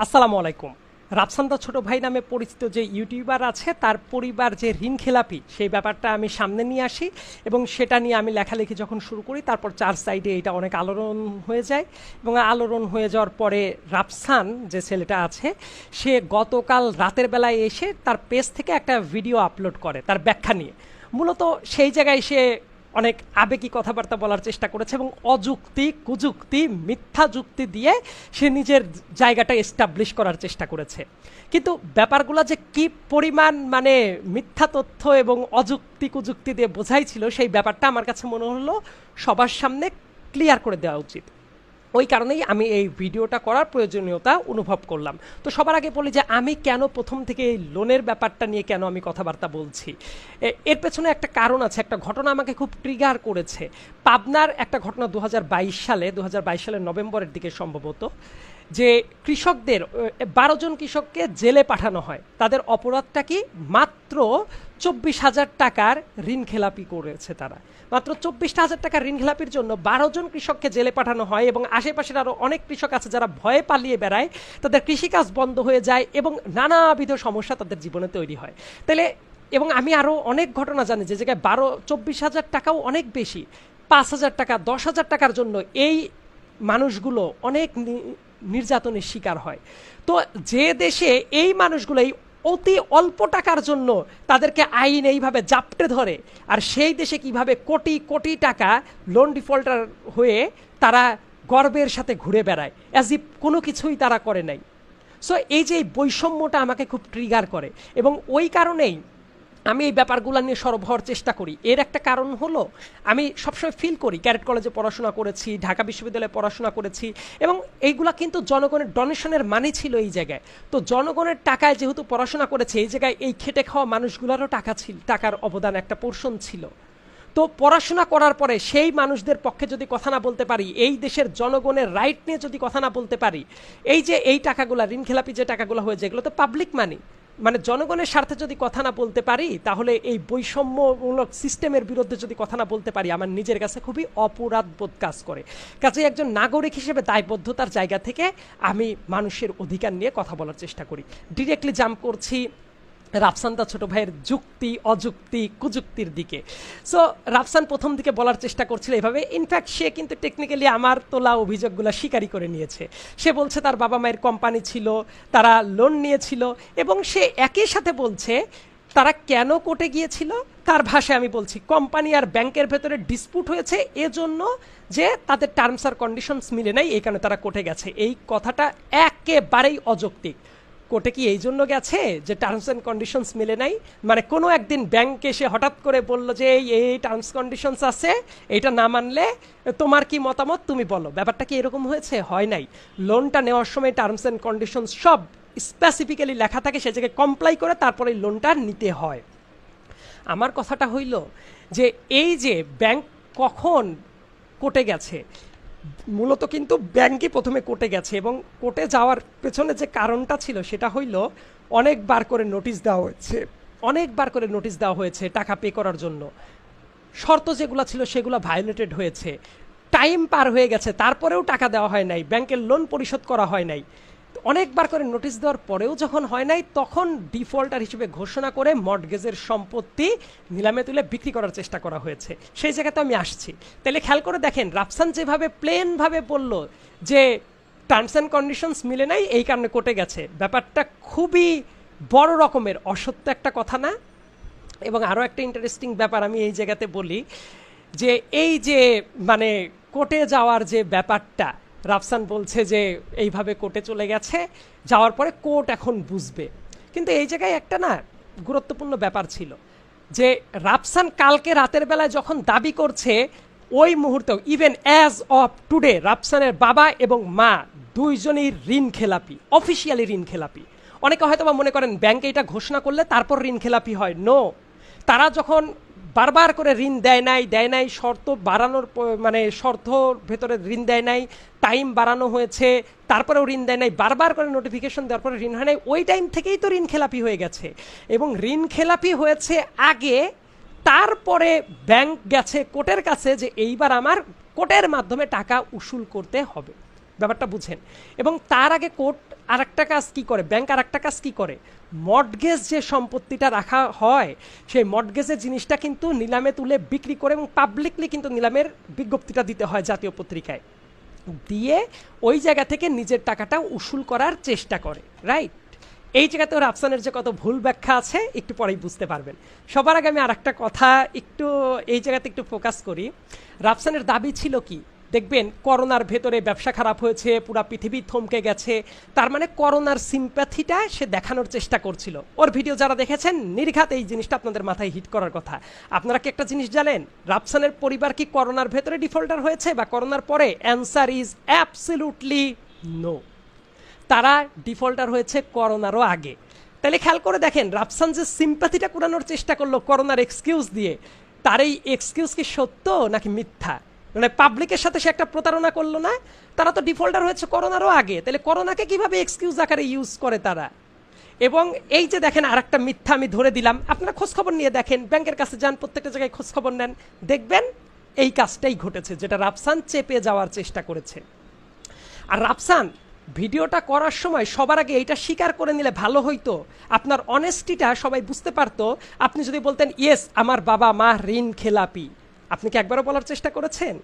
আসসালামু আলাইকুম। রাফসান দা ছোট ভাই নামে পরিচিত যে ইউটিউবার আছে তার পরিবার যে ঋণ খেলাপি সেই ব্যাপারটা আমি সামনে নিয়ে আসি এবং সেটা নিয়ে আমি লেখালেখি যখন শুরু করি তারপর চার সাইডে এটা অনেক আলোড়ন হয়ে যায় এবং আলোড়ন হয়ে যাওয়ার পরে রাফসান যে ছেলেটা আছে সে গতকাল রাতের বেলায় এসে তার পেজ থেকে একটা ভিডিও আপলোড করে তার ব্যাখ্যা নিয়ে। মূলত সেই জায়গায় সে অনেক আবেগী কথাবার্তা বলার চেষ্টা করেছে এবং অযুক্তি কুযুক্তি মিথ্যা যুক্তি দিয়ে সে নিজের জায়গাটা এস্টাবলিশ করার চেষ্টা করেছে। কিন্তু ব্যাপারগুলো যে কি পরিমাণ মানে মিথ্যা তথ্য এবং অযুক্তি কুযুক্তি দিয়ে বোঝাইছিল সেই ব্যাপারটা আমার কাছে মনে হলো সবার সামনে ক্লিয়ার করে দেওয়া উচিত। ওই কারণেই আমি এই ভিডিওটা করার প্রয়োজনীয়তা অনুভব করলাম। তো সবার আগে বলি যে আমি কেন প্রথম থেকে এই লোনের ব্যাপারটা নিয়ে কেন আমি কথাবার্তা বলছি। এর পেছনে একটা কারণ আছে, একটা ঘটনা আমাকে খুব ট্রিগার করেছে। পাবনার একটা ঘটনা 2022 সালের নভেম্বরের দিকে সম্ভবত, যে কৃষকদের 12 জন কৃষককে জেলে পাঠানো হয়। তাদের অপরাধটা কি? মাত্র 24,000 টাকার ঋণ খেলাপি করেছে তারা। মাত্র 24,000 টাকার ঋণ খেলাপির জন্য 12 জন কৃষককে জেলে পাঠানো হয় এবং আশেপাশের আরও অনেক কৃষক আছে যারা ভয়ে পালিয়ে বেড়ায়, তাদের কৃষিকাজ বন্ধ হয়ে যায় এবং নানাবিধ সমস্যা তাদের জীবনে তৈরি হয়। তাহলে এবং আমি আরও অনেক ঘটনা জানি যে জায়গায় 24,000 টাকাও অনেক বেশি, 5,000 টাকা 10,000 টাকার জন্য এই মানুষগুলো অনেক নির্যাতনের শিকার হয়। তো যে দেশে এই মানুষগুলো এই অতি অল্প টাকার জন্য তাদেরকে আইন এইভাবে জাপটে ধরে, আর সেই দেশে কিভাবে কোটি কোটি টাকা লোন ডিফল্টার হয়ে তারা গর্বের সাথে ঘুরে বেড়ায় অ্যাজ ইফ কোনো কিছুই তারা করে নাই। সো এই যে এই বৈষম্যটা আমাকে খুব ট্রিগার করে এবং ওই কারণেই আমি এই ব্যাপারগুলো নিয়ে সরব হওয়ার চেষ্টা করি। এর একটা কারণ হলো আমি সবসময় ফিল করি ক্যারেট কলেজে পড়াশোনা করেছি, ঢাকা বিশ্ববিদ্যালয়ে পড়াশোনা করেছি এবং এইগুলা কিন্তু জনগণের ডোনেশনের মানি ছিল এই জায়গায়। তো জনগণের টাকায় যেহেতু পড়াশোনা করেছে এই জায়গায় এই খেটে খাওয়া মানুষগুলোরও টাকা ছিল, টাকার অবদান একটা পোর্শন ছিল। তো পড়াশোনা করার পরে সেই মানুষদের পক্ষে যদি কথা না বলতে পারি, এই দেশের জনগণের রাইট নিয়ে যদি কথা না বলতে পারি, এই যে এই টাকাগুলো ঋণ খেলাপি যে টাকাগুলো হয়ে যেগুলো তো পাবলিক মানি, মানে জনগণের স্বার্থে যদি কথা না বলতে পারি, তাহলে এই বৈষম্যমূলক সিস্টেমের বিরুদ্ধে যদি কথা না বলতে পারি আমার নিজের কাছে খুবই অপরাধবোধ কাজ করে। কাজেই একজন নাগরিক হিসেবে দায়বদ্ধতার জায়গা থেকে আমি মানুষের অধিকার নিয়ে কথা বলার চেষ্টা করি। ডিরেক্টলি জাম্প করছি রাফসান দা ছোট ভাইয়ের যুক্তি অযুক্তি কুযুক্তির দিকে। সো রাফসান প্রথম দিকে বলার চেষ্টা করছিল এভাবে, ইনফ্যাক্ট সে কিন্তু টেকনিক্যালি আমার তোলা অভিযোগগুলো স্বীকারই করে নিয়েছে। সে বলছে তার বাবা মায়ের কোম্পানি ছিল, তারা লোন নিয়েছিল এবং সে একই সাথে বলছে তারা কেন কোর্টে গিয়েছিল। তার ভাষায় আমি বলছি কোম্পানি আর ব্যাংকের ভেতরে ডিসপুট হয়েছে এজন্য যে তাদের টার্মস আর কন্ডিশনস মিলে নাই, এই কারণে তারা কোর্টে গেছে। এই কথাটা একেবারেই অযৌক্তিক। কোর্টে কি এই জন্য গেছে যে টার্মস অ্যান্ড কন্ডিশনস মিলে নাই? মানে কোনো একদিন ব্যাংক এসে হঠাৎ করে বললো যে এই টার্মস কন্ডিশনস আছে, এইটা না মানলে তোমার কি মতামত তুমি বলো। ব্যাপারটা কি এরকম হয়েছে? হয় নাই। লোনটা নেওয়ার সময় টার্মস অ্যান্ড কন্ডিশনস সব স্পেসিফিক্যালি লেখা থাকে, সে জায়গায় কমপ্লাই করে তারপরে লোনটা নিতে হয়। আমার কথাটা হইল যে এই যে ব্যাংক কখন কোর্টে গেছে, মূলত কিন্তু ব্যাংকই প্রথমে কোর্টে গেছে এবং কোর্টে যাওয়ার পেছনে যে কারণটা ছিল সেটা হইল অনেকবার করে নোটিশ দেওয়া হয়েছে টাকা পে করার জন্য। শর্ত যেগুলো ছিল সেগুলো ভায়োলেটেড হয়েছে, টাইম পার হয়ে গেছে তারপরেও টাকা দেওয়া হয় নাই, ব্যাংকের লোন পরিশোধ করা হয় নাই। অনেকবার করে নোটিশ দেওয়ার পরেও যখন হয় নাই তখন ডিফল্টার হিসেবে ঘোষণা করে মর্টগেজের সম্পত্তি নিলামে তুলে বিক্রি করার চেষ্টা করা হয়েছে। সেই জায়গাতে আমি আসছি। তাহলে খেয়াল করে দেখেন রাফসান যেভাবে প্লেনভাবে বলল যে টার্মস অ্যান্ড কন্ডিশনস মিলে নাই এই কারণে কোর্টে গেছে, ব্যাপারটা খুবই বড় রকমের অসত্য একটা কথা না? এবং আরও একটা ইন্টারেস্টিং ব্যাপার আমি এই জায়গাতে বলি যে এই যে মানে কোর্টে যাওয়ার যে ব্যাপারটা, রাফসান বলছে যে এইভাবে কোর্টে চলে গেছে, যাওয়ার পরে কোর্ট এখন বুঝবে। কিন্তু এই জায়গায় একটা না গুরুত্বপূর্ণ ব্যাপার ছিল যে রাফসান কালকে রাতের বেলায় যখন দাবি করছে ওই মুহূর্তেও ইভেন অ্যাজ অফ টুডে রাফসানের বাবা এবং মা দুইজনই ঋণ খেলাপি, অফিসিয়ালি ঋণ খেলাপি। অনেকে হয়তো বা মনে করেন ব্যাংকে এটা ঘোষণা করলে তারপর ঋণ খেলাপি হয়। নো, তারা যখন বারবার করে ঋণ দেয় নাই, শর্ত বাড়ানোর মানে শর্তর ভেতরে ঋণ দেয় নাই, টাইম বাড়ানো হয়েছে তারপরেও ঋণ দেয় নাই, বারবার করে নোটিফিকেশন দেওয়ার পরে ঋণ হয় নাই, ওই টাইম থেকেই তো ঋণ খেলাপি হয়ে গেছে। এবং ঋণ খেলাপি হয়েছে আগে, তারপরে ব্যাংক গেছে কোর্টের কাছে যে এইবার আমার কোর্টের মাধ্যমে টাকা উসুল করতে হবে। ব্যাপারটা বুঝেন। এবং তার আগে কোর্ট আরেকটা কাজ কি করে, ব্যাংক আরেকটা কাজ কি করে, মর্টগেজ যে সম্পত্তিটা রাখা হয় সেই মর্টগেজের জিনিসটা কিন্তু নিলামে তুলে বিক্রি করে এবং পাবলিকলি কিন্তু নিলামের বিজ্ঞপ্তিটা দিতে হয় জাতীয় পত্রিকায়, দিয়ে ওই জায়গা থেকে নিজের টাকাটা উসুল করার চেষ্টা করে, রাইট? এই জায়গাতেও রাফসানের যে কত ভুল ব্যাখ্যা আছে একটু পরেই বুঝতে পারবেন। সবার আগে আমি আরেকটা কথা একটু এই জায়গাতে একটু ফোকাস করি। রাফসানের দাবি ছিল কি, দেখবেন করোনার ভেতরে ব্যবসা খারাপ হয়েছে, পুরা পৃথিবী থমকে গেছে, তার মানে করোনার সিম্প্যাথিটা সে দেখানোর চেষ্টা করছিল। ওর ভিডিও যারা দেখেছেন নির্ঘাত এই জিনিসটা আপনাদের মাথায় হিট করার কথা। আপনারা কি একটা জিনিস জানেন, রাফসানের পরিবার কি করোনার ভেতরে ডিফল্টার হয়েছে বা করোনার পরে? Answer is absolutely no. তারা ডিফল্টার হয়েছে করোনারও আগে। তাহলে খেয়াল করে দেখেন, রাফসান যে সিম্প্যাথিটা কুড়ানোর চেষ্টা করলো করোনার এক্সকিউজ দিয়ে, তার এই এক্সকিউজ কি সত্য নাকি মিথ্যা? মানে পাবলিকের সাথে সে একটা প্রতারণা করলো না? তারা তো ডিফল্টার হয়েছে করোনারও আগে, তাহলে করোনাকে কিভাবে এক্সকিউজ আকারে ইউজ করে তারা? এবং এই যে দেখেন আরেকটা মিথ্যা আমি ধরে দিলাম, আপনারা খোঁজখবর নিয়ে দেখেন, ব্যাংকের কাছে যান, প্রত্যেকটা জায়গায় খোঁজখবর নেন, দেখবেন এই কাজটাই ঘটেছে যেটা রাফসান চেপে যাওয়ার চেষ্টা করেছে। আর রাফসান ভিডিওটা করার সময় সবার আগে এইটা স্বীকার করে নিলে ভালো হইতো, আপনার অনেস্টিটা সবাই বুঝতে পারতো। আপনি যদি বলতেন ইয়েস আমার বাবা মা ঋণ খেলাপি, আপনি কি একবারও বলার চেষ্টা করেছেন?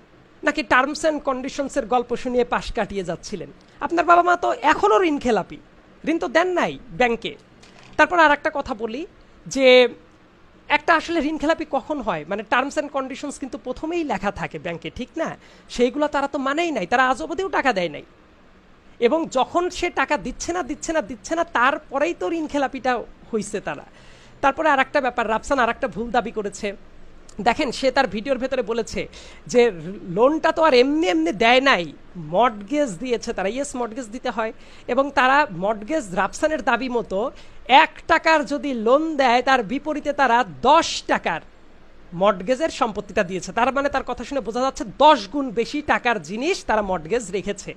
নাকি টার্মস অ্যান্ড কন্ডিশনসের গল্প শুনিয়ে পাশ কাটিয়ে যাচ্ছিলেন? আপনার বাবা মা তো এখনও ঋণ খেলাপি, ঋণ তো দেন নাই ব্যাংকে। তারপর আর একটা কথা বলি যে একটা আসলে ঋণ খেলাপি কখন হয়, মানে টার্মস অ্যান্ড কন্ডিশনস কিন্তু প্রথমেই লেখা থাকে ব্যাংকে, ঠিক না? সেইগুলো তারা তো মানেই নাই, তারা আজ অবধিও টাকা দেয় নাই। এবং যখন সে টাকা দিচ্ছে না তারপরেই তো ঋণ খেলাপিটা হইছে তারা। তারপরে আর একটা ব্যাপার, রাফসান আর একটা ভুল দাবি করেছে। দেখেন সে তার ভিডিওর ভেতরে বলেছে যে লোনটা তো আর এমনি এমনি দেয় নাই, মর্টগেজ দিয়েছে তারা। ইয়েস, মর্টগেজ দিতে হয়, এবং তারা মর্টগেজ রাফসানের দাবি মতো 1 টাকার যদি লোন দেয় তার বিপরীতে তারা 10 টাকার মর্টগেজের সম্পত্তিটা দিয়েছে। তার মানে তার কথা শুনে বোঝা যাচ্ছে 10 গুণ বেশি টাকার জিনিস তারা মর্টগেজ রেখেছে।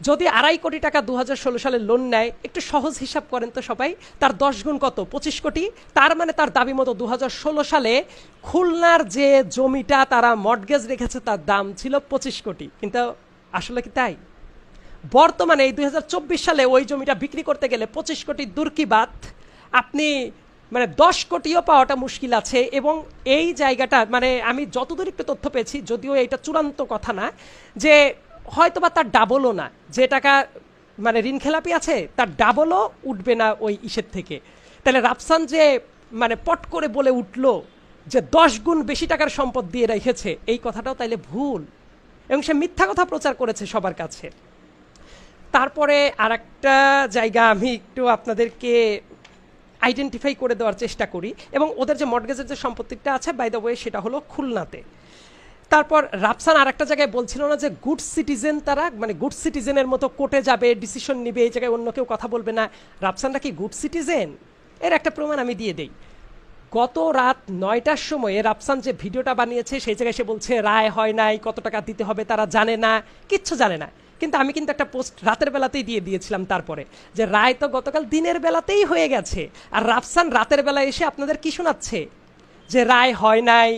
যদি 2.5 কোটি টাকা 2016 সালে লোন নেয়, একটু সহজ হিসাব করেন তো সবাই, তার 10 গুণ কত? 25 কোটি। তার মানে তার দাবি মতো 2016 সালে খুলনার যে জমিটা তারা মর্টগেজ রেখেছে তার দাম ছিল 25 কোটি। কিন্তু আসলে কি তাই? বর্তমানে এই 2024 সালে ওই জমিটা বিক্রি করতে গেলে 25 কোটি দূর কি বাত, আপনি মানে 10 কোটিও পাওয়াটা মুশকিল আছে। এবং এই জায়গাটা মানে আমি যতদূর একটু তথ্য পেয়েছি, যদিও এটা চূড়ান্ত কথা না, যে হয়তোবা তার ডাবলও না, যে টাকা মানে ঋণ খেলাপি আছে তার ডাবলও উঠবে না ওই ইসের থেকে। তাহলে রাফসান যে মানে পট করে বলে উঠলো যে 10 গুণ বেশি টাকার সম্পদ দিয়ে রেখেছে, এই কথাটাও তাইলে ভুল, এবং সে মিথ্যা কথা প্রচার করেছে সবার কাছে। তারপরে আর একটা জায়গা আমি একটু আপনাদেরকে আইডেন্টিফাই করে দেওয়ার চেষ্টা করি, এবং ওদের যে মর্টগেজের যে সম্পত্তিটা আছে বাই দ্য ওয়ে সেটা হলো খুলনাতে। তারপর রাফসান আর একটা জায়গায় বলছিল না যে গুড সিটিজেন, তারা মানে গুড সিটিজেনের মতো কোর্টে যাবে, ডিসিশন নিবে, এই জায়গায় অন্য কেউ কথা বলবে না। রাফসানটা কি গুড সিটিজেন? এর একটা প্রমাণ আমি দিয়ে দেই। গত রাত 9টার সময়ে রাফসান যে ভিডিওটা বানিয়েছে সেই জায়গায় সে বলছে রায় হয় নাই, কত টাকা দিতে হবে তারা জানে না, কিচ্ছু জানে না। কিন্তু আমি কিন্তু একটা পোস্ট রাতের বেলাতেই দিয়ে দিয়েছিলাম তারপরে, যে রায় তো গতকাল দিনের বেলাতেই হয়ে গেছে, আর রাফসান রাতের বেলা এসে আপনাদের কি শোনাচ্ছে যে রায় হয় নাই,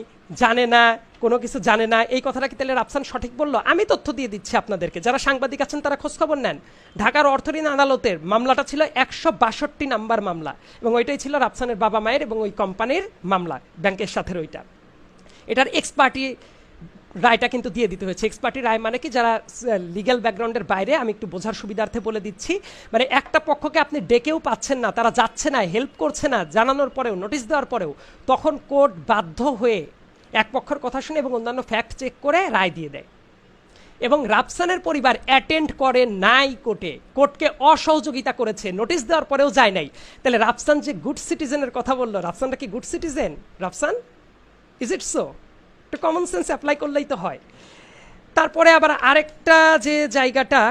জানে না, কোনো কিছু জানে না। এই কথাটা কি তাহলে রাফসান সঠিক বললো? আমি তথ্য দিয়ে দিচ্ছি আপনাদেরকে, যারা সাংবাদিক আছেন তারা খোঁজখবর নেন। ঢাকার অর্থঋণ আদালতের মামলাটা ছিল 162 নাম্বার মামলা, এবং ওইটাই ছিল রাফসানের বাবা মায়ের এবং ওই কোম্পানির মামলা ব্যাংকের সাথে। ওইটা এটার এক্সপার্টি রায়টা কিন্তু দিয়ে দিতে হয়েছে। এক্সপার্টি রায় মানে কি, যারা লিগ্যাল ব্যাকগ্রাউন্ডের বাইরে, আমি একটু বোঝার সুবিধার্থে বলে দিচ্ছি, মানে একটা পক্ষকে আপনি ডেকেও পাচ্ছেন না, তারা যাচ্ছে না, হেল্প করছে না, জানানোর পরেও, নোটিশ দেওয়ার পরেও, তখন কোর্ট বাধ্য হয়ে এক পক্ষের কথা শুনে এবং অন্যান্য ফ্যাক্ট চেক করে রায় দিয়ে দেয়। এবং রাফসানের পরিবার অ্যাটেন্ড করে নাই কোর্টে, কোর্টকে অসহযোগিতা করেছে, নোটিশ দেওয়ার পরেও যায় নাই। তাহলে রাফসান যে গুড সিটিজেনের কথা বললো, রাফসানটা কি good citizen? Rafsan, is it so? একটু কমন সেন্স অ্যাপ্লাই করলেই তো হয়। তারপরে আবার আরেকটা যে জায়গাটা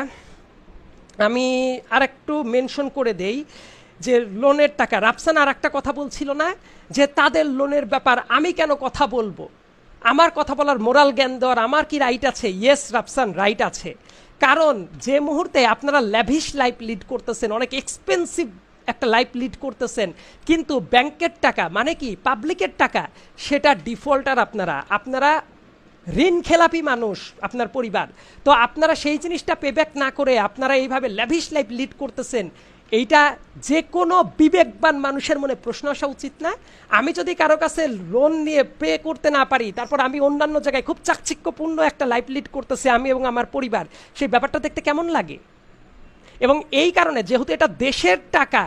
আমি আরেকটু মেনশন করে দেই, যে লোনের টাকা, রাফসান আর একটা কথা বলছিল না যে তাদের লোনের ব্যাপার আমি কেন কথা বলবো, আমার কথা বলার মোরাল জ্ঞান দেওয়ার আমার কি রাইট আছে? ইয়েস রাফসান, রাইট আছে। কারণ যে মুহূর্তে আপনারা ল্যাভিশ লাইফ লিড করতেছেন, অনেক এক্সপেন্সিভ একটা লাইফ লিড করতেছেন, কিন্তু ব্যাংকের টাকা মানে কি পাবলিকের টাকা, সেটা ডিফল্টার আপনারা ঋণ খেলাপি মানুষ আপনার পরিবার, তো আপনারা সেই জিনিসটা পেব্যাক না করে আপনারা এইভাবে ল্যাভিশ লাইফ লিড করতেছেন, এইটা যে কোনো বিবেকবান মানুষের মনে প্রশ্ন আসা উচিত না? আমি যদি কারো কাছে লোন নিয়ে পে করতে না পারি, তারপর আমি অন্যান্য জায়গায় খুব চাকচিক্যপূর্ণ একটা লাইফ লিড করতেছি আমি এবং আমার পরিবার, সেই ব্যাপারটা দেখতে কেমন লাগে? এবং এই কারণে যেহেতু এটা দেশের টাকা,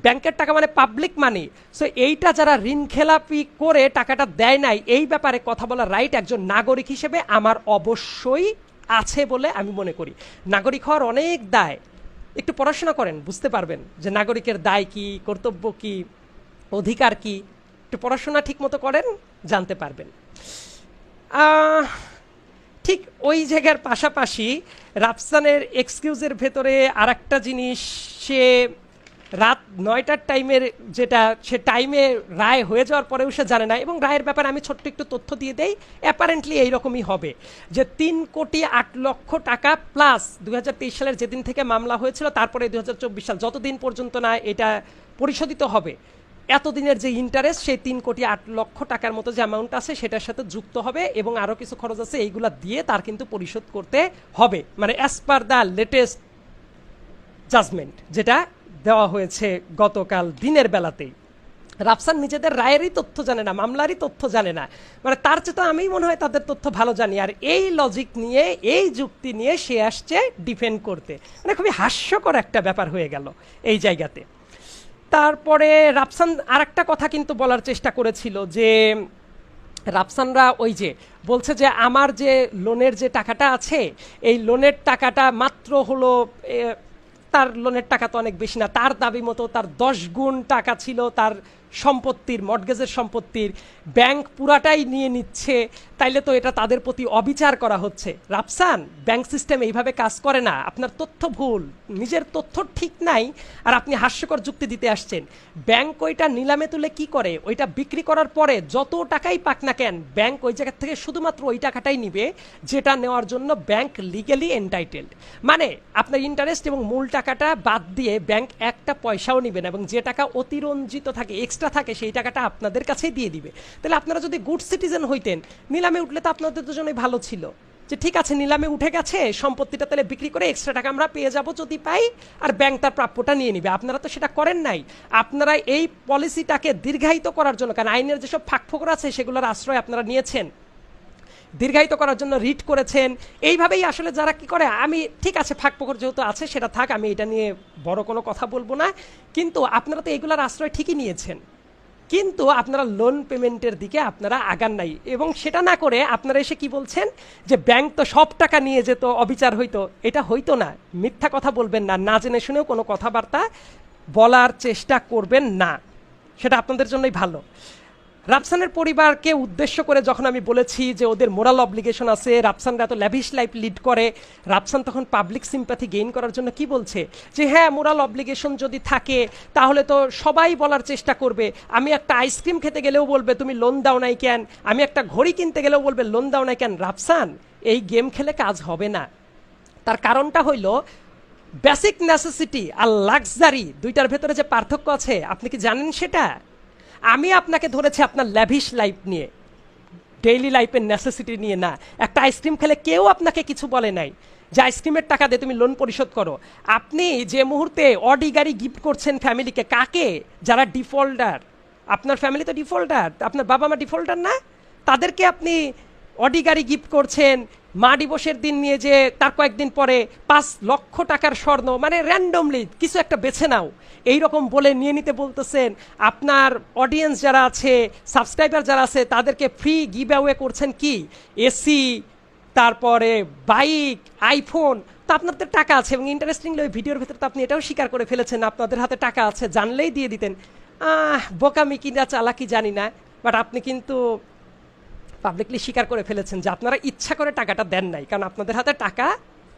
ব্যাংকের টাকা মানে পাবলিক মানি, সো এইটা যারা ঋণ খেলাপি করে টাকাটা দেয় নাই, এই ব্যাপারে কথা বলার রাইট একজন নাগরিক হিসেবে আমার অবশ্যই আছে বলে আমি মনে করি। নাগরিক হওয়ার অনেক দায়, একটু পড়াশোনা করেন বুঝতে পারবেন যে নাগরিকের দায় কি, কর্তব্য কি, অধিকার কি। একটু পড়াশোনা ঠিক মতো করেন, জানতে পারবেন। ঠিক ওই জায়গার পাশাপাশি রাফসানের এক্সকিউজের ভেতরে আর একটা জিনিস, সে রাত 9টার টাইমের যেটা, সে টাইমে রায় হয়ে যাওয়ার পরেও সে জানে না, এবং রায়ের ব্যাপারে আমি ছোট্ট একটু তথ্য দিয়ে দেই। অ্যাপারেন্টলি এইরকমই হবে যে 3,08,00,000 টাকা প্লাস 2023 সালের যেদিন থেকে মামলা হয়েছিল তারপরে 2024 সাল, যতদিন পর্যন্ত না এটা পরিশোধিত হবে, এতদিনের যে ইন্টারেস্ট, সেই 3,08,00,000 টাকার মতো যে অ্যামাউন্ট আছে সেটার সাথে যুক্ত হবে, এবং আরও কিছু খরচ আছে, এইগুলা দিয়ে তার কিন্তু পরিশোধ করতে হবে, মানে as per the latest judgement যেটা দেওয়া হয়েছে গতকাল দিনের বেলাতেই। রাফসান নিজেদের রায়েরই তথ্য জানে না, মামলারই তথ্য জানে না, মানে তার চেয়ে তো আমি মনে হয় তাদের তথ্য ভালো জানি, আর এই লজিক নিয়ে, এই যুক্তি নিয়ে সে আসছে ডিফেন্ড করতে, মানে খুবই হাস্যকর একটা ব্যাপার হয়ে গেল এই জায়গাতে। তারপরে রাফসান আর একটা কথা কিন্তু বলার চেষ্টা করেছিল যে রাফসানরা ওই যে বলছে যে আমার যে লোনের যে টাকাটা আছে, এই লোনের টাকাটা মাত্র হলো, তার লোনের টাকা তো অনেক বেশি না, তার দাবি মতো তার 10 গুণ টাকা ছিল তার সম্পত্তির, মর্টগেজের সম্পত্তির, ব্যাংক পুরাটাই নিয়ে নিচ্ছে, তাইলে তো এটা তাদের প্রতি অবিচার করা হচ্ছে। রাফসান, ব্যাংক সিস্টেম এইভাবে কাজ করে না, আপনার তথ্য ভুল, নিজের তথ্য ঠিক নাই, আর আপনি হাস্যকর যুক্তি দিতে আসছেন। ব্যাংক ওইটা নিলামে তুলে কি করে, ওইটা বিক্রি করার পরে যত টাকাই পাক না কেন, ব্যাংক ওই জায়গা থেকে শুধুমাত্র ওই টাকাটাই নিবে যেটা নেওয়ার জন্য ব্যাংক লিগ্যালি এন্টাইটেলড, মানে আপনার ইন্টারেস্ট এবং মূল টাকাটা বাদ দিয়ে ব্যাংক একটা পয়সাও নিবে না, এবং যে টাকা অতিরঞ্জিত থাকে, এক্সট্রা থাকে, সেই টাকাটা আপনাদের কাছেই দিয়ে দিবে। তাহলে আপনারা যদি গুড সিটিজেন হইতেন, নিলামে উঠলে তো আপনাদের দুজনেই ভালো ছিল, যে ঠিক আছে নিলামে উঠে গেছে, সম্পত্তিটা তাহলে বিক্রি করে এক্সট্রা টাকা আমরা পেয়ে যাব যদি পাই, আর ব্যাংক তার প্রাপ্যটা নিয়ে নিবে। আপনারা তো সেটা করেন নাই, আপনারা এই পলিসিটাকে দীর্ঘায়িত করার জন্য, কারণ আইনের যেসব ফাঁকফোকর আছে সেগুলোর আশ্রয় আপনারা নিয়েছেন, দীর্ঘায়িত করার জন্য রিট করেছেন। এইভাবেই আসলে যারা কি করে, আমি ঠিক আছে ফাঁকফোকর যেহেতু আছে সেটা থাক, আমি এটা নিয়ে বড় কোনো কথা বলবো না, কিন্তু আপনারা তো এগুলোর আশ্রয় ঠিকই নিয়েছেন, কিন্তু আপনারা লোন পেমেন্টের দিকে আপনারা আগান নাই, এবং সেটা না করে আপনারা এসে কি বলছেন যে ব্যাংক তো সব টাকা নিয়ে যেত, অবিচার হইতো। এটা হইতো না, মিথ্যা কথা বলবেন না, না জেনে শুনেও কোনো কথাবার্তা বলার চেষ্টা করবেন না, সেটা আপনাদের জন্যই ভালো। রাফসানের পরিবারকে উদ্দেশ্য করে যখন আমি বলেছি যে ওদের মোরাল অব্লিগেশন আছে, রাফসানরা এত ল্যাভিশ লাইফ লিড করে, রাফসান তখন পাবলিক সিম্প্যাথি গেইন করার জন্য কি বলছে যে হ্যাঁ মোরাল অব্লিগেশন যদি থাকে তাহলে তো সবাই বলার চেষ্টা করবে, আমি একটা আইসক্রিম খেতে গেলেও বলবে তুমি লোন দাও নাই কেন, আমি একটা ঘড়ি কিনতে গেলেও বলবে লোন দাও নাই কেন। রাফসান, এই গেম খেলে কাজ হবে না। তার কারণটা হইল বেসিক নেসেসিটি আর লাক্সারি দুইটার ভেতরে যে পার্থক্য আছে আপনি কি জানেন সেটা? আমি আপনাকে ধরেছি আপনার ল্যাভিশ লাইফ নিয়ে, ডেইলি লাইফের নেসেসিটি নিয়ে না। একটা আইসক্রিম খেলে কেউ আপনাকে কিছু বলে নাই যে আইসক্রিমের টাকা দিয়ে তুমি লোন পরিশোধ করো। আপনি যে মুহূর্তে অডি গাড়ি গিফট করছেন ফ্যামিলিকে, কাকে? যারা ডিফল্টার। আপনার ফ্যামিলি তো ডিফল্টার, আপনার বাবা মা ডিফল্টার না, তাদেরকে আপনি অডি গাড়ি গিফট করছেন। মা দিবসের দিন নিয়ে যে তার কয়েকদিন পরে 5 লক্ষ টাকার স্বর্ণ, মানে র্যান্ডমলি কিছু একটা বেছে নাও, এই রকম বলে নিয়ে নিতে বলতেছেন। আপনার অডিয়েন্স যারা আছে, সাবস্ক্রাইবার যারা আছে, তাদেরকে ফ্রি গিভ অ্যাওয়ে করছেন কি এসি, তারপরে বাইক, আইফোন। তো আপনাদের টাকা আছে, এবং ইন্টারেস্টিংলি ওই ভিডিওর ভেতরে তো আপনি এটাও স্বীকার করে ফেলেছেন আপনাদের হাতে টাকা আছে, জানলেই দিয়ে দিতেন। বোকামি কিনা চালাকি জানি না, বাট আপনি কিন্তু পাবলিকলি স্বীকার করে ফেলেছেন যে আপনারা ইচ্ছা করে টাকাটা দেন নাই, কারণ আপনাদের হাতে টাকা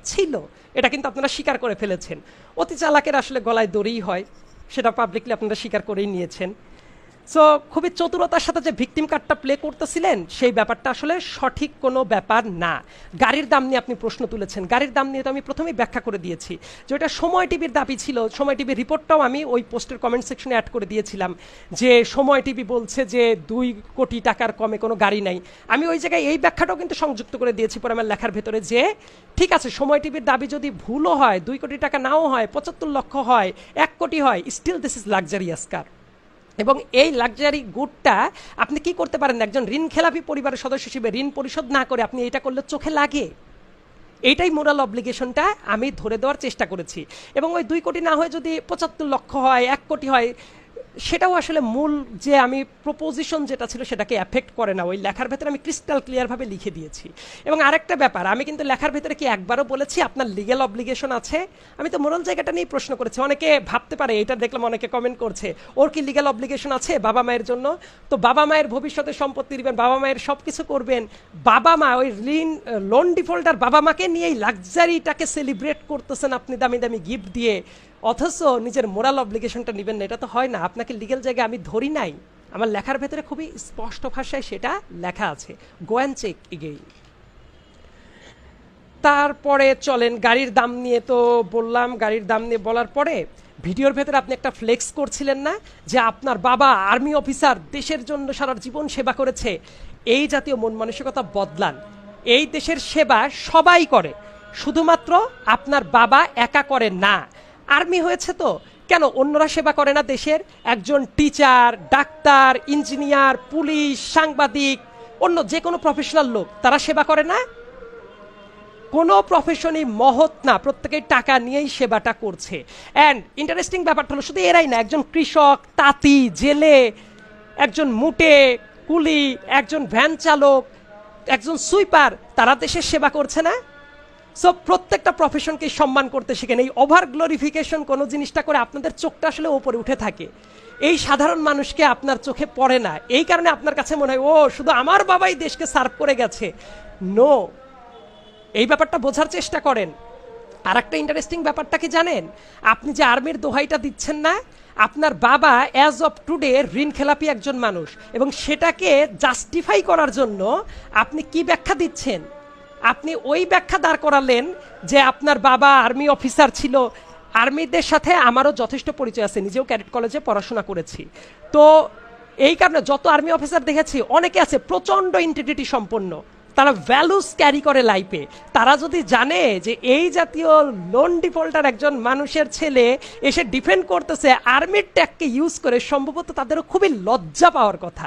ছিল, এটা কিন্তু আপনারা স্বীকার করে ফেলেছেন। অতি চালাকের আসলে গলায় দড়িই হয়, সেটা পাবলিকলি আপনারা স্বীকার করেই নিয়েছেন। সো খুবই চতুরতার সাথে যে ভিকটিম কার্ডটা প্লে করতেছিলেন সেই ব্যাপারটা আসলে সঠিক কোনো ব্যাপার না। গাড়ির দাম নিয়ে আপনি প্রশ্ন তুলেছেন, গাড়ির দাম নিয়ে তো আমি প্রথমেই ব্যাখ্যা করে দিয়েছি যে ওটা সময় টিভির দাবি ছিল। সময় টিভির রিপোর্টটাও আমি ওই পোস্টের কমেন্ট সেকশনে অ্যাড করে দিয়েছিলাম যে সময় টিভি বলছে যে 2 কোটি টাকার কমে কোনো গাড়ি নাই। আমি ওই জায়গায় এই ব্যাখ্যাটাও কিন্তু সংযুক্ত করে দিয়েছি পরে আমার লেখার ভেতরে যে ঠিক আছে সময় টিভির দাবি যদি ভুলও হয়, 2 কোটি টাকা নাও হয়, 75 লক্ষ হয়, 1 কোটি হয়, still this is luxurious car. এবং এই লাক্সারি গুডটা আপনি কি করতে পারেন, একজন ঋণ খেলাপি পরিবারের সদস্য হিসেবে ঋণ পরিশোধ না করে আপনি এটা করলে চোখে লাগে। এইটাই মোরাল অব্লিগেশনটা আমি ধরে দেওয়ার চেষ্টা করেছি। এবং ওই 2 কোটি না হয়ে যদি 75 লক্ষ হয়, 1 কোটি হয়, সেটাও আসলে মূল যে আমি প্রপোজিশন যেটা ছিল সেটাকে এফেক্ট করে না। ওই লেখার ভেতরে আমি ক্রিস্টাল ক্লিয়ারভাবে লিখে দিয়েছি। এবং আরেকটা ব্যাপার, আমি কিন্তু লেখার ভেতরে কি একবারও বলেছি আপনার লিগ্যাল অব্লিগেশন আছে? আমি তো মোরাল জায়গাটা নিয়েই প্রশ্ন করেছি। অনেকে ভাবতে পারে, এটা দেখলাম অনেকে কমেন্ট করছে ওর কি লিগ্যাল অব্লিগেশন আছে বাবা মায়ের জন্য? তো বাবা মায়ের ভবিষ্যতে সম্পত্তি দিবেন, বাবা মায়ের সব কিছু করবেন, বাবা মা ওই লোন ডিফল্টার বাবা মাকে নিয়েই লাক্সারিটাকে সেলিব্রেট করতেছেন আপনি দামি দামি গিফট দিয়ে, অথচ নিজের মোরাল অব্লিগেশনটা নেবেন না। এটা তো হয় না। আপনাকে লিগ্যাল জায়গায় আমি ধরি নাই, আমার লেখার ভেতরে খুবই স্পষ্ট ভাষায় সেটা লেখা আছে। Go and check again. তারপরে চলেন গাড়ির দাম নিয়ে তো বললাম। গাড়ির দাম নিয়ে বলার পরে ভিডিওর ভেতরে আপনি একটা ফ্লেক্স করছিলেন না যে আপনার বাবা আর্মি অফিসার, দেশের জন্য সারা জীবন সেবা করেছে। এই জাতীয় মন মানসিকতা বদলান। এই দেশের সেবা সবাই করে, শুধুমাত্র আপনার বাবা একা করে না। আর্মি হয়েছে তো কেন অন্যরা সেবা করে না দেশের? একজন টিচার, ডাক্তার, ইঞ্জিনিয়ার, পুলিশ, সাংবাদিক, অন্য যে কোনো প্রফেশনাল লোক, তারা সেবা করে না? কোনো প্রফেশনই মহৎ না, প্রত্যেকেই টাকা নিয়েই সেবাটা করছে। অ্যান্ড ইন্টারেস্টিং ব্যাপারটা হলো শুধু এরাই না, একজন কৃষক, তাঁতি, জেলে, একজন মুটে কুলি, একজন ভ্যান চালক, একজন সুইপার, তারা দেশের সেবা করছে না? সো প্রত্যেকটা প্রফেশনকে সম্মান করতে শিখেন। এই ওভার গ্লোরিফিকেশন কোনো জিনিসটা করে আপনাদের চোখটা আসলে ওপরে উঠে থাকে, এই সাধারণ মানুষকে আপনার চোখে পড়ে না। এই কারণে আপনার কাছে মনে হয় ও শুধু আমার বাবাই দেশকে সার্ভ করে গেছে। নো, এই ব্যাপারটা বোঝার চেষ্টা করেন। আর একটা ইন্টারেস্টিং ব্যাপারটা কি জানেন? আপনি যে আর্মির দোহাইটা দিচ্ছেন না, আপনার বাবা অ্যাজ অফ টুডে ঋণ খেলাপি একজন মানুষ, এবং সেটাকে জাস্টিফাই করার জন্য আপনি কি ব্যাখ্যা দিচ্ছেন? আপনি ওই ব্যাখ্যা দাঁড় করালেন যে আপনার বাবা আর্মি অফিসার ছিল। আর্মিদের সাথে আমারও যথেষ্ট পরিচয় আছে, নিজেও ক্যাডেট কলেজে পড়াশোনা করেছি। তো এই কারণে যত আর্মি অফিসার দেখেছি অনেকে আছে প্রচণ্ড ইন্টিগ্রিটি সম্পন্ন, তারা ভ্যালুস ক্যারি করে লাইফে। তারা যদি জানে যে এই জাতীয় লোন ডিফল্টার একজন মানুষের ছেলে এসে ডিফেন্ড করতেছে আর্মির ট্যাগকে ইউজ করে, সম্ভবত তাদেরও খুবই লজ্জা পাওয়ার কথা,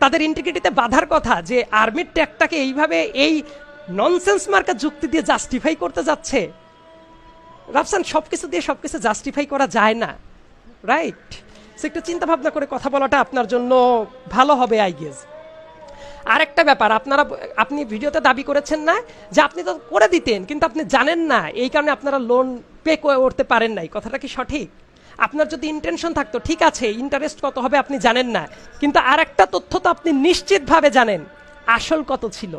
তাদের ইন্টিগ্রিটিতে বাধার কথা যে আর্মির ট্যাগটাকে এইভাবে এই ননসেন্স মার্কা যুক্তি দিয়ে জাস্টিফাই করতে যাচ্ছে। রাফসান, সব কিছু দিয়ে সব কিছু জাস্টিফাই করা যায় না, রাইট? সো একটু চিন্তা ভাবনা করে কথা বলাটা আপনার জন্য ভালো হবে আই গেস। আরেকটা ব্যাপার, আপনি ভিডিওতে দাবি করেছেন না যে আপনি তো করে দিতেন কিন্তু আপনি জানেন না, এই কারণে আপনারা লোন পে করতে পারেন নাই। কথাটা কি সঠিক? আপনার যদি ইন্টেনশন থাকতো, ঠিক আছে ইন্টারেস্ট কত হবে আপনি জানেন না, কিন্তু আর একটা তথ্য তো আপনি নিশ্চিতভাবে জানেন, আসল কত ছিল,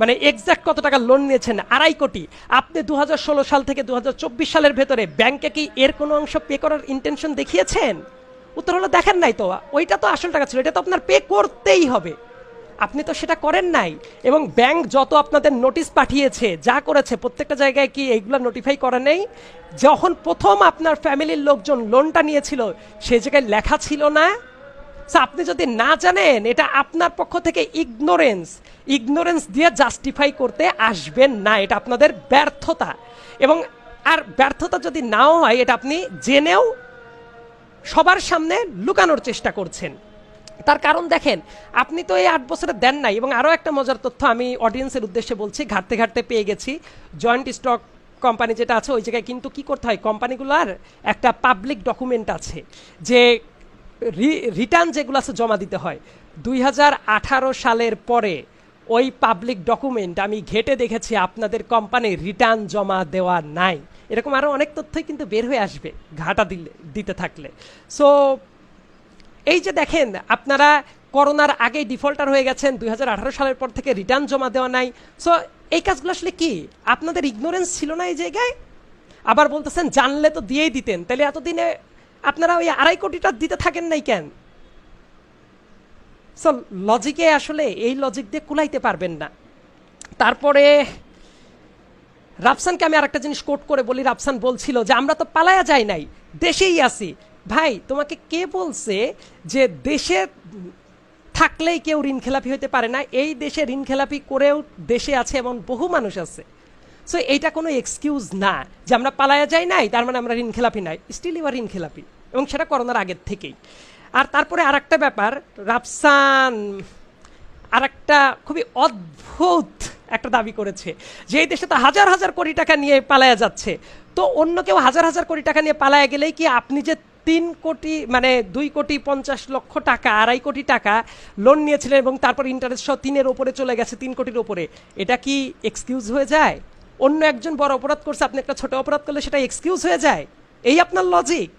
মানে এক্সাক্ট কত টাকা লোন নিয়েছেন, 2.5 কোটি। আপনি 2016 সাল থেকে 2024 সালের ভেতরে ব্যাংকে কি এর কোনো অংশ পে করার ইন্টেনশন দেখিয়েছেন? উত্তর হলো দেখেন নাই তো। ওইটা তো আসল টাকা ছিল, এটা তো আপনার পে করতেই হবে, আপনি তো সেটা করেন নাই। এবং ব্যাংক যত আপনাদের নোটিশ পাঠিয়েছে, যা করেছে, প্রত্যেকটা জায়গায় কি এইগুলো নোটিফাই করে নেই? যখন প্রথম আপনার ফ্যামিলির লোকজন লোনটা নিয়েছিল সেই জায়গায় লেখা ছিল না? আপনি যদি না জানেন, এটা আপনার পক্ষ থেকে ইগনোরেন্স দিয়ে জাস্টিফাই করতে আসবেন না, এটা আপনাদের ব্যর্থতা। এবং আর ব্যর্থতা যদি নাও হয়, এটা আপনি জেনেও সবার সামনে লুকানোর চেষ্টা করছেন। তার কারণ দেখেন, আপনি তো এই 8 বছরে দেন নাই। এবং আরও একটা মজার তথ্য আমি অডিয়েন্সের উদ্দেশ্যে বলছি, ঘাটতে ঘাটতে পেয়ে গেছি। জয়েন্ট স্টক কোম্পানি যেটা আছে ওই জায়গায় কিন্তু কি করতে হয়, কোম্পানিগুলোর একটা পাবলিক ডকুমেন্ট আছে যে রিটার্ন যেগুলো আছে জমা দিতে হয়। 2018 সালের পরে ওই পাবলিক ডকুমেন্ট আমি ঘেটে দেখেছি আপনাদের কোম্পানির রিটার্ন জমা দেওয়া নাই। এরকম আরও অনেক তথ্যই কিন্তু বের হয়ে আসবে ঘাটা দিতে থাকলে। সো এই যে দেখেন, আপনারা করোনার আগেই ডিফল্টার হয়ে গেছেন, 2018 সালের পর থেকে রিটার্ন জমা দেওয়া নাই। সো এই কাজগুলো আসলে কি আপনাদের ইগনোরেন্স ছিল না এই জায়গায়? আবার বলতেছেন জানলে তো দিয়েই দিতেন, তাহলে এতদিনে আপনারা ওই 2.5 কোটিটা দিতে থাকেন নাই কেন? সো লজিকে আসলে এই লজিক দিয়ে কুলাইতে পারবেন না। তারপরে রাফসানকে আমি আরেকটা জিনিস কোট করে বলি, রাফসান বলছিল যে আমরা তো পালায়া যাই নাই, দেশেই আছি। ভাই তোমাকে কে বলছে যে দেশে থাকলেই কেউ ঋণ খেলাপি হতে পারে না? এই দেশে ঋণ খেলাপি করেও দেশে আছে এমন বহু মানুষ আছে। সো এইটা কোনো এক্সকিউজ না যে আমরা পালায়া যাই নাই তার মানে আমরা ঋণ খেলাপি নাই, স্টিল ইউ আর ঋণ খেলাপি, এবং সেটা করোনার আগের থেকেই। আর তারপরে আর একটা ব্যাপার, রাফসান আর একটা খুবই অদ্ভুত একটা দাবি করেছে যে এই দেশে তো হাজার হাজার কোটি টাকা নিয়ে পালায়া যাচ্ছে, তো অন্য কেউ হাজার হাজার কোটি টাকা নিয়ে পালায়া গেলেই কি আপনি যে 3 কোটি মানে 2,50,00,000 টাকা 2.5 কোটি টাকা লোন নিয়েছিলেন এবং তারপর ইন্টারেস্ট সহ 3-এর ওপরে চলে গেছে, 3 কোটির ওপরে, এটা কি এক্সকিউজ হয়ে যায়? অন্য একজন বড় অপরাধ করছে, আপনি একটা ছোট অপরাধ করলে সেটা এক্সকিউজ হয়ে যায়? এই আপনার লজিক?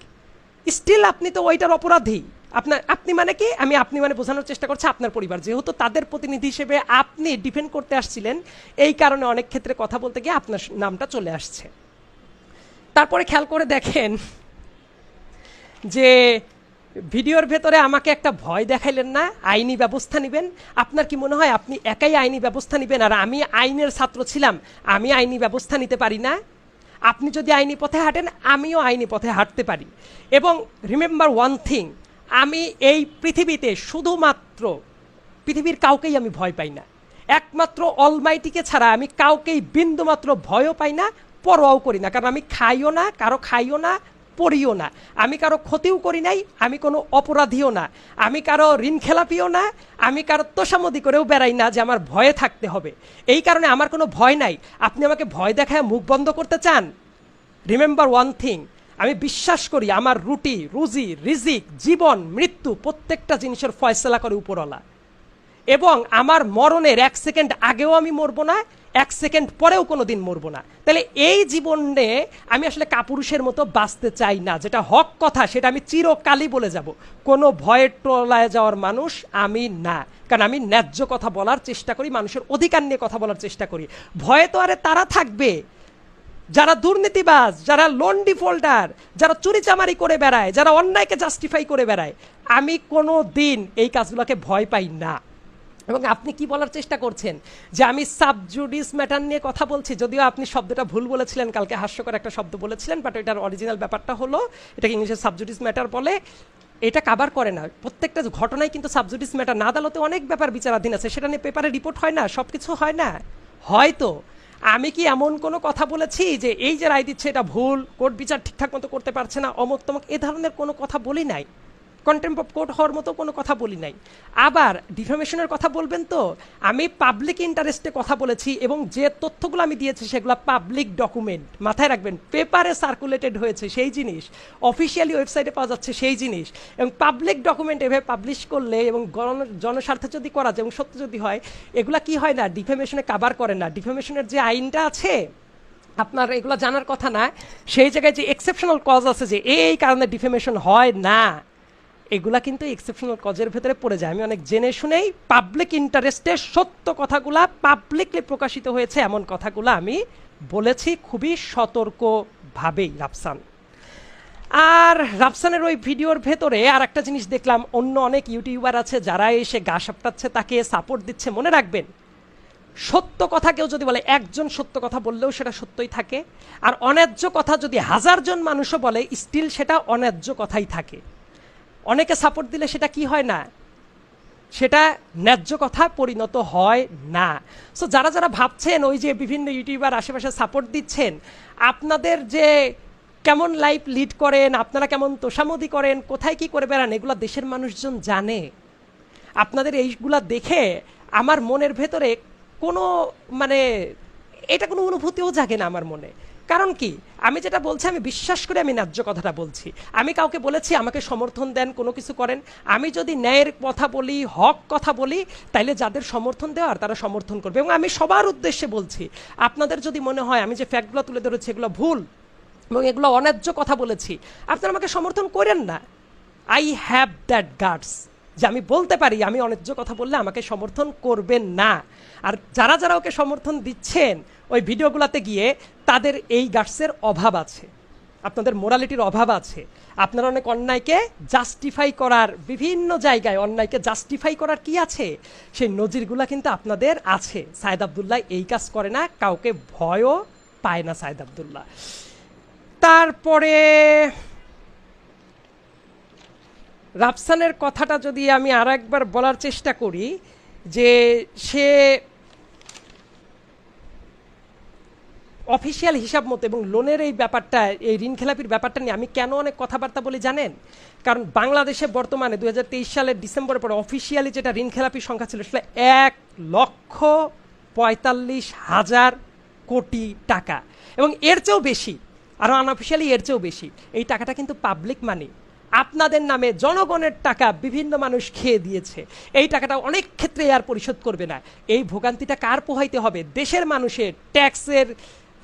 স্টিল আপনি তো ওইটার অপরাধী। আপনি মানে কি, আপনি মানে বোঝানোর চেষ্টা করছে আপনার পরিবার, যেহেতু তাদের প্রতিনিধি হিসেবে আপনি ডিফেন্ড করতে আসছিলেন, এই কারণে অনেক ক্ষেত্রে কথা বলতে গিয়ে আপনার নামটা চলে আসছে। তারপরে খেয়াল করে দেখেন যে ভিডিওর ভেতরে আমাকে একটা ভয় দেখাইলেন না, আইনি ব্যবস্থা নেবেন। আপনার কি মনে হয় আপনি একাই আইনি ব্যবস্থা নেবেন আর আমি আইনের ছাত্র ছিলাম, আমি আইনি ব্যবস্থা নিতে পারি না? আপনি যদি আইনি পথে হাঁটেন আমিও আইনি পথে হাঁটতে পারি। এবং রিমেম্বার ওয়ান থিং, আমি এই পৃথিবীতে শুধুমাত্র পৃথিবীর কাউকেই আমি ভয় পাই না, একমাত্র অলমাইটিকে ছাড়া আমি কাউকেই বিন্দুমাত্র ভয়ও পাই না, পরোয়াও করি না। কারণ আমি খাইও না, কারো খাইও না, পড়িও না, আমি কারো ক্ষতিও করি নাই, আমি কোনো অপরাধীও না, আমি কারো ঋণ খেলাপিও না, আমি কারো তোষামদি করেও বেড়াই না যে আমার ভয়ে থাকতে হবে। এই কারণে আমার কোনো ভয় নাই। আপনি আমাকে ভয় দেখায় মুখ বন্ধ করতে চান? রিমেম্বার ওয়ান থিং, আমি বিশ্বাস করি আমার রুটি রুজি রিজিক জীবন মৃত্যু প্রত্যেকটা জিনিসের ফয়সলা করে উপরওয়ালা, এবং আমার মরণের 1 সেকেন্ড আগেও আমি মরবো না, 1 সেকেন্ড পরেও কোনো দিন মরবো না। তাহলে এই জীবনে আমি আসলে কাপুরুষের মতো বাঁচতে চাই না, যেটা হক কথা সেটা আমি চিরকালই বলে যাব। কোনো ভয়ে টলায় যাওয়ার মানুষ আমি না, কারণ আমি ন্যায্য কথা বলার চেষ্টা করি, মানুষের অধিকার নিয়ে কথা বলার চেষ্টা করি। ভয়ে তো আরে তারা থাকবে যারা দুর্নীতিবাজ, যারা লোন ডিফল্টার, যারা চুরিচামারি করে বেড়ায়, যারা অন্যায়কে জাস্টিফাই করে বেড়ায়। আমি কোনো দিন এই কাজগুলোকে ভয় পাই না। এবং আপনি কি বলার চেষ্টা করছেন যে আমি সাবজুডিস ম্যাটার নিয়ে কথা বলছি, যদিও আপনি শব্দটা ভুল বলেছিলেন, কালকে হাস্যকর একটা শব্দ বলেছিলেন, বাট এটার অরিজিনাল ব্যাপারটা হলো এটাকে ইংলিশে সাবজুডিস ম্যাটার বলে। এটা কাভার করে না প্রত্যেকটা ঘটনায়, কিন্তু সাবজুডিস ম্যাটার না, আদালতে অনেক ব্যাপার বিচারাধীন আছে, সেটা নিয়ে পেপারে রিপোর্ট হয় না, সব কিছু হয় না। হয়তো আমি কি এমন কোনো কথা বলেছি যে এই যে রায় দিচ্ছে এটা ভুল, কোর্ট বিচার ঠিকঠাক মতো করতে পারছে না, অমুক তমুক, এ ধরনের কোনো কথা বলি নাই, কন্টেম্প অফ কোর্ট হওয়ার মতো কোনো কথা বলি নাই। আবার ডিফামেশনের কথা বলবেন তো, আমি পাবলিক ইন্টারেস্টে কথা বলেছি, এবং যে তথ্যগুলো আমি দিয়েছি সেগুলো পাবলিক ডকুমেন্ট, মাথায় রাখবেন, পেপারে সার্কুলেটেড হয়েছে সেই জিনিস, অফিসিয়ালি ওয়েবসাইটে পাওয়া যাচ্ছে সেই জিনিস, এবং পাবলিক ডকুমেন্ট এভাবে পাবলিশ করলে এবং জনস্বার্থে যদি করা যায় এবং সত্য যদি হয়, এগুলা কি হয় না, ডিফামেশনে কাভার করে না। ডিফামেশনের যে আইনটা আছে আপনার এগুলো জানার কথা না, সেই জায়গায় যে এক্সেপশনাল কজ আছে যে এই কারণে ডিফেমেশন হয় না, এগুলা কিন্তু এক্সেপশনাল কজের ভেতরে পড়ে যায়। আমি অনেক জেনে শুনেই পাবলিক ইন্টারেস্টে সত্য কথাগুলা পাবলিকলি প্রকাশিত হয়েছে এমন কথাগুলো আমি বলেছি খুবই সতর্কভাবেই। রাফসান আর রাফসানের ওই ভিডিওর ভেতরে আর একটা জিনিস দেখলাম, অন্য অনেক ইউটিউবার আছে যারা এসে গা সাপটাচ্ছে, তাকে সাপোর্ট দিচ্ছে। মনে রাখবেন, সত্য কথা কেউ যদি বলে, একজন সত্য কথা বললেও সেটা সত্যই থাকে, আর অন্যায্য কথা যদি 1000 জন মানুষও বলে স্টিল সেটা অন্যায্য কথাই থাকে। অনেকে সাপোর্ট দিলে সেটা কি হয় না, সেটা ন্যায্য কথা পরিণত হয় না। সো যারা যারা ভাবছেন ওই যে বিভিন্ন ইউটিউবার আশেপাশে সাপোর্ট দিচ্ছেন, আপনাদের যে কেমন লাইফ লিড করেন, আপনারা কেমন তোষামদি করেন, কোথায় কি করে বেড়ান, এগুলো দেশের মানুষজন জানে। আপনাদের এইগুলা দেখে আমার মনের ভেতরে কোনো মানে এটা কোনো অনুভূতিও জাগে না আমার মনে। কারণ কি, আমি যেটা বলছি আমি বিশ্বাস করে আমি ন্যায্য কথাটা বলছি। আমি কাউকে বলেছি আমাকে সমর্থন দেন, কোনো কিছু করেন, আমি যদি ন্যায়ের কথা বলি, হক কথা বলি, তাইলে যাদের সমর্থন দেওয়ার তারা সমর্থন করবে। এবং আমি সবার উদ্দেশ্যে বলছি, আপনাদের যদি মনে হয় আমি যে ফ্যাক্টগুলো তুলে ধরেছি এগুলো ভুল এবং এগুলো অন্যায্য কথা বলেছি, আপনারা আমাকে সমর্থন করেন না। আই হ্যাভ দ্যাট গাটস যে আমি বলতে পারি আমি অন্যায্য কথা বললে আমাকে সমর্থন করবেন না। আর যারা যারা ওকে সমর্থন দিচ্ছেন ওই ভিডিওগুলোতে গিয়ে, তাদের এই গাটসের অভাব আছে। আপনাদের মোরালিটির অভাব আছে। আপনারা অনেক অন্যায়কে জাস্টিফাই করার, বিভিন্ন জায়গায় অন্যায়কে জাস্টিফাই করার কি আছে, সেই নজিরগুলা কিন্তু আপনাদের আছে। সায়েদ আবদুল্লাহ এই কাজ করে না, কাউকে ভয়ও পায় না সায়েদ আবদুল্লাহ। তারপরে রাফসানের কথাটা যদি আমি আর একবার বলার চেষ্টা করি, যে সে অফিসিয়াল হিসাব মতো এবং লোনের এই ব্যাপারটা, এই ঋণ খেলাপির ব্যাপারটা নিয়ে আমি কেন অনেক কথাবার্তা বলি জানেন? কারণ বাংলাদেশে বর্তমানে 2023 সালের ডিসেম্বরের পরে অফিসিয়ালি যেটা ঋণ খেলাপির সংখ্যা ছিল সেটা 1,45,000 কোটি টাকা, এবং এর চেয়েও বেশি, আর আনঅফিসিয়ালি এর চেয়েও বেশি। এই টাকাটা কিন্তু পাবলিক মানি, আপনাদের নামে জনগণের টাকা বিভিন্ন মানুষ খেয়ে দিয়েছে। এই টাকাটা অনেক ক্ষেত্রে আর পরিশোধ করবে না। এই ভোগান্তিটা কার পোহাইতে হবে? দেশের মানুষের। ট্যাক্সের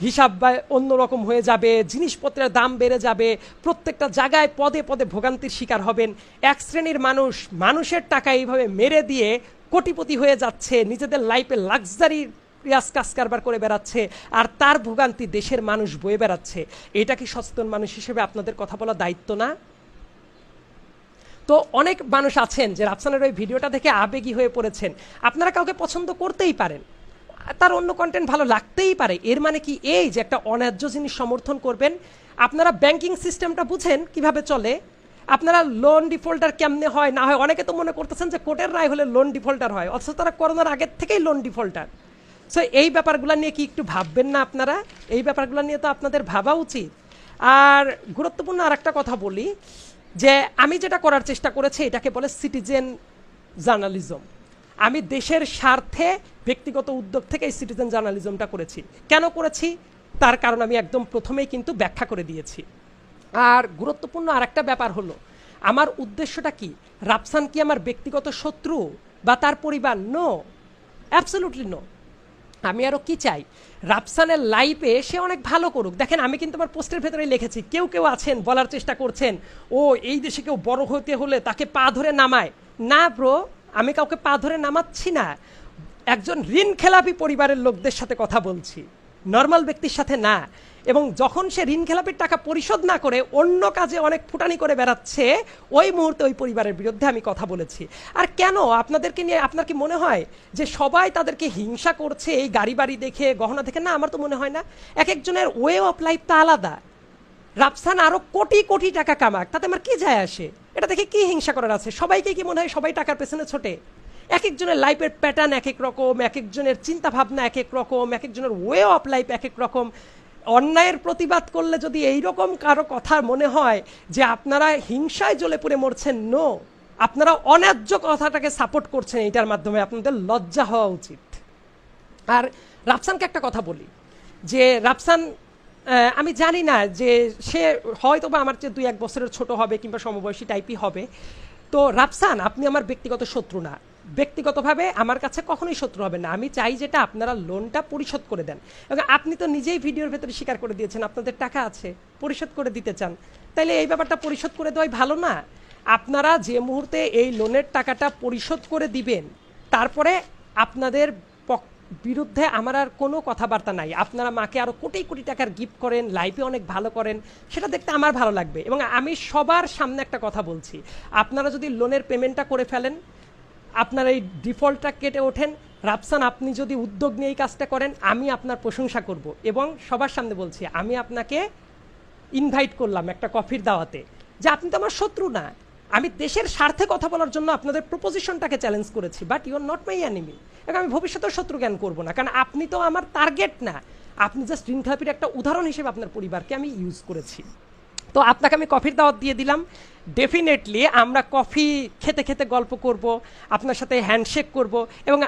হিসাব বা অন্যরকম হয়ে যাবে, জিনিসপত্রের দাম বেড়ে যাবে, প্রত্যেকটা জায়গায় পদে পদে ভোগান্তির শিকার হবেন। এক শ্রেণীর মানুষ মানুষের টাকা এইভাবে মেরে দিয়ে কোটিপতি হয়ে যাচ্ছে, নিজেদের লাইফে লাক্সারি রিয়াজ কাজ কারবার করে বেড়াচ্ছে, আর তার ভোগান্তি দেশের মানুষ বয়ে বেড়াচ্ছে। এটা কি সচেতন মানুষ হিসেবে আপনাদের কথা বলা দায়িত্ব না? তো অনেক মানুষ আছেন যে রাফসানের ওই ভিডিওটা দেখে আবেগী হয়ে পড়েছেন। আপনারা কাউকে পছন্দ করতেই পারেন, তার অন্য কন্টেন্ট ভালো লাগতেই পারে, এর মানে কি এই যে একটা অন্যায্য জিনিস সমর্থন করবেন? আপনারা ব্যাংকিং সিস্টেমটা বুঝেন কিভাবে চলে, আপনারা লোন ডিফল্টার কেমনে হয় না হয়। অনেকে তো মনে করতেছেন যে কোর্টের রায় হলে লোন ডিফল্টার হয়, অথচ তারা করোনার আগের থেকেই লোন ডিফল্টার। সো এই ব্যাপারগুলো নিয়ে কি একটু ভাববেন না আপনারা? এই ব্যাপারগুলো নিয়ে তো আপনাদের ভাবা উচিত। আর গুরুত্বপূর্ণ আর একটা কথা বলি, যে আমি যেটা করার চেষ্টা করেছি এটাকে বলে সিটিজেন জার্নালিজম। আমি দেশের স্বার্থে ব্যক্তিগত উদ্যোগ থেকে এই সিটিজেন জার্নালিজমটা করেছি। কেন করেছি তার কারণ আমি একদম প্রথমেই কিন্তু ব্যাখ্যা করে দিয়েছি। আর গুরুত্বপূর্ণ আর একটা ব্যাপার হলো, আমার উদ্দেশ্যটা কি? রাফসান কি আমার ব্যক্তিগত শত্রু বা তার পরিবার? No, absolutely no. আমি আরও কি চাই, রাফসানের লাইফে সে অনেক ভালো করুক। দেখেন আমি কিন্তু আমার পোস্টের ভেতরে লিখেছি, কেউ কেউ আছেন বলার চেষ্টা করছেন ও এই দেশে কেউ বড় হতে হলে তাকে পা ধরে নামায়। না ব্রো, আমি কাউকে পা ধরে নামাচ্ছি না। একজন ঋণ খেলাপি পরিবারের লোকদের সাথে কথা বলছি, নর্মাল ব্যক্তির সাথে না। এবং যখন সে ঋণ খেলাপির টাকা পরিশোধ না করে অন্য কাজে অনেক ফুটানি করে বেড়াচ্ছে, ওই মুহূর্তে ওই পরিবারের বিরুদ্ধে আমি কথা বলেছি। আর কেন আপনাদেরকে নিয়ে আপনার কি মনে হয় যে সবাই তাদেরকে হিংসা করছে এই গাড়ি বাড়ি দেখে, গহনা দেখে? না, আমার তো মনে হয় না। এক একজনের ওয়ে অফ লাইফটা আলাদা। রাফসান আরো কোটি কোটি টাকা কামাক, তাতে আমার কি যায় আসে? এটা দেখে কি হিংসা করার আছে? সবাইকে কি মনে হয় সবাই টাকার পেছনে ছোটে? এক একজনের লাইফের প্যাটার্ন এক এক রকম, এক একজনের চিন্তা ভাবনা এক এক রকম, এক একজনের ওয়ে অফ লাইফ এক এক রকম। অন্যায়ের প্রতিবাদ করলে যদি এইরকম কারো কথা মনে হয় যে আপনারা হিংসায় জ্বলে পুড়ে মরছেন, নো, আপনারা অন্যায্য কথাটাকে সাপোর্ট করছেন, এটার মাধ্যমে আপনাদের লজ্জা হওয়া উচিত। আর রাফসানকে একটা কথা বলি, যে রাফসান আমি জানি না যে সে হয়তো বা আমার চেয়ে 2-1 বছরের ছোট হবে কিংবা সমবয়সী টাইপই হবে। তো রাফসান, আপনি আমার ব্যক্তিগত শত্রু না, ব্যক্তিগতভাবে আমার কাছে কখনোই শত্রু হবে না। আমি চাই যেটা আপনারা লোনটা পরিশোধ করে দেন। এবং আপনি তো নিজেই ভিডিওর ভেতরে স্বীকার করে দিয়েছেন আপনাদের টাকা আছে, পরিশোধ করে দিতে চান, তাইলে এই ব্যাপারটা পরিশোধ করে দেওয়াই ভালো না? আপনারা যে মুহূর্তে এই লোনের টাকাটা পরিশোধ করে দিবেন, তারপরে আপনাদের বিরুদ্ধে আমার আর কোনো কথাবার্তা নাই। আপনারা মাকে আরও কোটি কোটি টাকার গিফট করেন, লাইফে অনেক ভালো করেন, সেটা দেখতে আমার ভালো লাগবে। এবং আমি সবার সামনে একটা কথা বলছি, আপনারা যদি লোনের পেমেন্টটা করে ফেলেন, আপনার এই ডিফল্টটা কেটে ওঠেন, রাফসান আপনি যদি উদ্যোগ নিয়ে এই কাজটা করেন, আমি আপনার প্রশংসা করব। এবং সবার সামনে বলছি, আমি আপনাকে ইনভাইট করলাম একটা কফির দাওয়াতে, যে আপনি তো আমার শত্রু না, আমি দেশের স্বার্থে কথা বলার জন্য আপনাদের প্রপোজিশনটাকে চ্যালেঞ্জ করেছি, but you are not my enemy. এবং আমি ভবিষ্যতেও শত্রু জ্ঞান করবো না, কারণ আপনি তো আমার টার্গেট না। আপনি জাস্ট ঋণ খেলাপির একটা উদাহরণ হিসেবে আপনার পরিবারকে আমি ইউজ করেছি। তো আপনাকে আমি কফির দাওয়াত দিয়ে দিলাম। ডেফিনেটলি আমরা কফি খেতে খেতে গল্প করব, আপনার সাথে হ্যান্ডশেক করব, এবং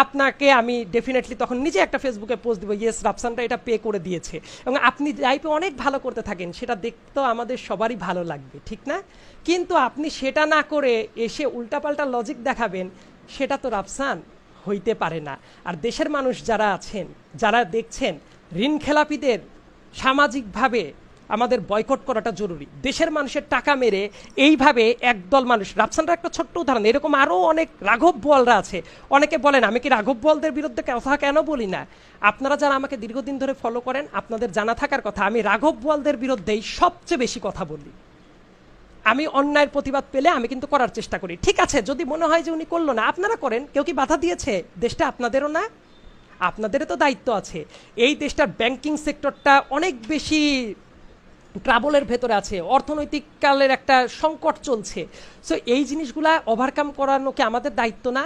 আপনাকে আমি ডেফিনেটলি তখন নিজে একটা ফেসবুকে পোস্ট দেবো, ইয়েস রাফসানটা এটা পে করে দিয়েছে। এবং আপনি লাইফে অনেক ভালো করতে থাকেন, সেটা দেখতেও আমাদের সবারই ভালো লাগবে, ঠিক না? কিন্তু আপনি সেটা না করে এসে উল্টাপাল্টা লজিক দেখাবেন, সেটা তো রাফসান হইতে পারে না। আর দেশের মানুষ যারা আছেন, যারা দেখছেন ঋণ খেলাপিদের সামাজিকভাবে আমাদের বয়কট করাটা জরুরি। দেশের মানুষের টাকা মেরে এইভাবে একদল মানুষ, রাফসানরা একটা ছোট্ট উদাহরণ, এরকম আরও অনেক রাঘব বোয়ালরা আছে। অনেকে বলেন আমি কি রাঘব বোয়ালদের বিরুদ্ধে কথা কেন বলি না? আপনারা যারা আমাকে দীর্ঘদিন ধরে ফলো করেন আপনাদের জানা থাকার কথা, আমি রাঘব বোয়ালদের বিরুদ্ধেই সবচেয়ে বেশি কথা বলি। আমি অন্যায়ের প্রতিবাদ পেলে আমি কিন্তু করার চেষ্টা করি। ঠিক আছে, যদি মনে হয় যে উনি করলো না, আপনারা করেন, কেউ কি বাধা দিয়েছে? দেশটা আপনাদেরও না? আপনাদেরও তো দায়িত্ব আছে। এই দেশটার ব্যাংকিং সেক্টরটা অনেক বেশি ট্রাবলের ভেতরে আছে, অর্থনৈতিক কালের একটা সংকট চলছে। সো এই জিনিসগুলা ওভারকাম করানো কি আমাদের দায়িত্ব না?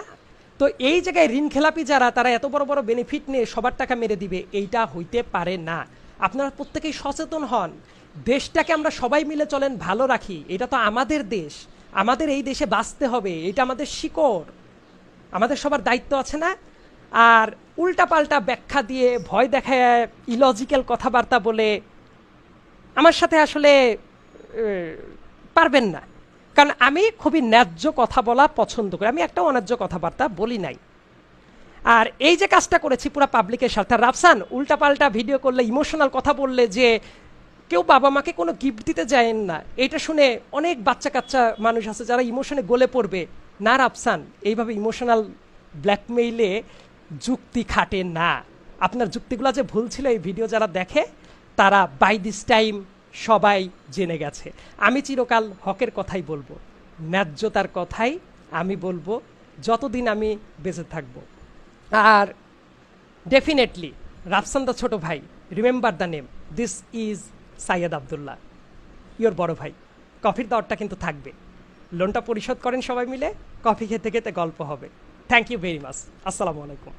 তো এই জায়গায় ঋণ খেলাপি যারা, তারা এত বড় বড় বেনিফিট নিয়ে সবার টাকা মেরে দিবে, এইটা হইতে পারে না। আপনারা প্রত্যেকেই সচেতন হন, দেশটাকে আমরা সবাই মিলে চলেন ভালো রাখি। এটা তো আমাদের দেশ, আমাদের এই দেশে বাঁচতে হবে, এটা আমাদের শিকড়, আমাদের সবার দায়িত্ব আছে না? আর উল্টাপাল্টা ব্যাখ্যা দিয়ে, ভয় দেখায়, ইলজিক্যাল কথাবার্তা বলে আমার সাথে আসলে পারবেন না। কারণ আমি খুবই ন্যায্য কথা বলা পছন্দ করি, আমি একটা অন্যায্য কথাবার্তা বলি নাই। আর এই যে কাজটা করেছি পুরো পাবলিকের সাথে, রাফসান উল্টাপাল্টা ভিডিও করলে, ইমোশনাল কথা বললে যে কেউ বাবা মাকে কোনো গিফট দিতে যায়েন না, এটা শুনে অনেক বাচ্চা কাচ্চা মানুষ আছে যারা ইমোশনে গলে পড়বে। না রাফসান, এইভাবে ইমোশনাল ব্ল্যাকমেইলে যুক্তি খাটে না। আপনার যুক্তিগুলো যে ভুল ছিল, এই ভিডিও যারা দেখে তারা বাই দিস টাইম সবাই জেনে গেছে। আমি চিরকাল হকের কথাই বলবো, ন্যায্যতার কথাই আমি বলবো যতদিন আমি বেঁচে থাকবো। আর ডেফিনেটলি রাফসান দা ছোট ভাই, remember the name, this is Sayed Abdullah, your বড় ভাই। কফির দাওয়াতটা কিন্তু থাকবে, লোনটা পরিশোধ করেন সবাই মিলে, কফি খেতে খেতে গল্প হবে। Thank you very much. আসসালামু আলাইকুম।